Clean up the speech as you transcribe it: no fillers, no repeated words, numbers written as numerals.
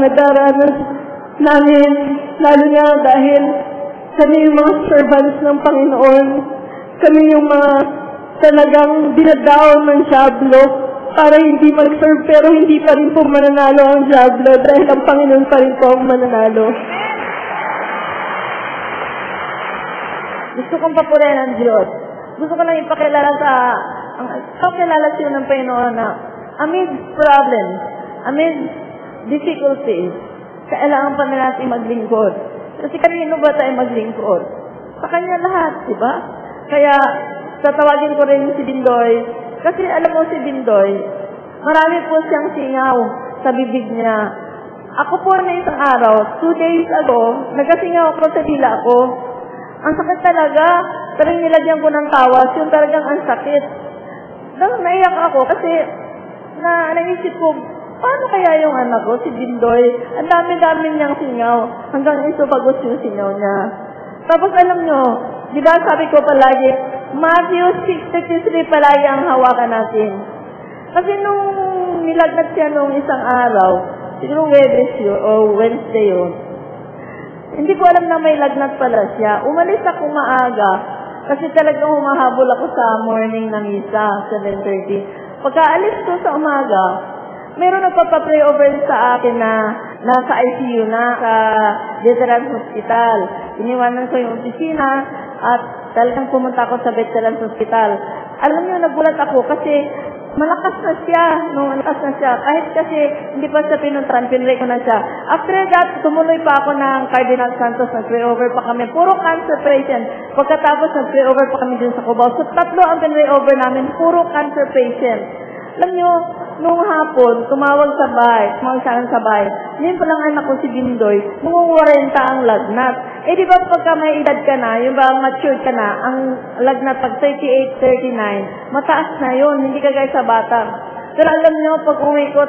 nadaranas namin, lalo na dahil kami yung mga servants ng Panginoon. Kami yung mga talagang dinadaon ng Diablo para hindi mag-serve, pero hindi pa rin po mananalo ang Diablo dahil ang Panginoon pa rin po ang mananalo. Gusto kong papurihan ang Diyos. Gusto ko lang ipakilala siya ng Panginoon na amid problems, amid difficulties, kailangan pa na natin maglingkod. Kasi kanino ba tayo maglingkod? Sa Kanya lahat, di ba? Kaya, tatawagin ko rin si Bindoy. Kasi alam mo si Bindoy, marami po siyang singaw sa bibig niya. Ako po na isang araw, 2 days ago, nagkasingaw ako sa dila ko. Ang sakit talaga. Talagang nilagyan ko ng tawas. Yung talagang ang sakit. Naiyak ako kasi naisip ko, paano kaya yung anak ko, si Bindoy? Ang dami-dami niyang singaw. Hanggang isupagos yung singaw niya. Tapos alam nyo, di ba sabi ko palagi, Matthew 6:33 palagi ang hawakan natin. Kasi nung nilagnat siya nung isang araw, siguro Wednesday yun, hindi ko alam na may lagnat pala siya. Umalis ako maaga kasi talagang humahabol ako sa morning ng isa, 7:30. Pagkaalis ko sa umaga, meron nagpapapray over sa akin na nasa ICU na sa Veterans Hospital. Iniwanan ko yung opisina at talagang pumunta ako sa Veterans Hospital. Alam niyo, nagulat ako kasi malakas na siya. Kahit kasi hindi pa siya pinuntahan, pinray ko na siya. After that, tumuloy pa ako ng Cardinal Santos, nag-pray over pa kami. Puro cancer patient. Pagkatapos, nag-pray over pa kami din sa Cubao. So, 3 ang pinray over namin, puro cancer patient. Alam nyo, nung hapon, tumawag sa bahay. Ngayon pa lang anak ko si Bindoy, nung 40 ang lagnat. Eh di ba pagka may edad ka na, yung ba matured ka na, ang lagnat pag 38, 39, mataas na yun, hindi ka gaya sa bata. Pero alam nyo, pag uwi ko,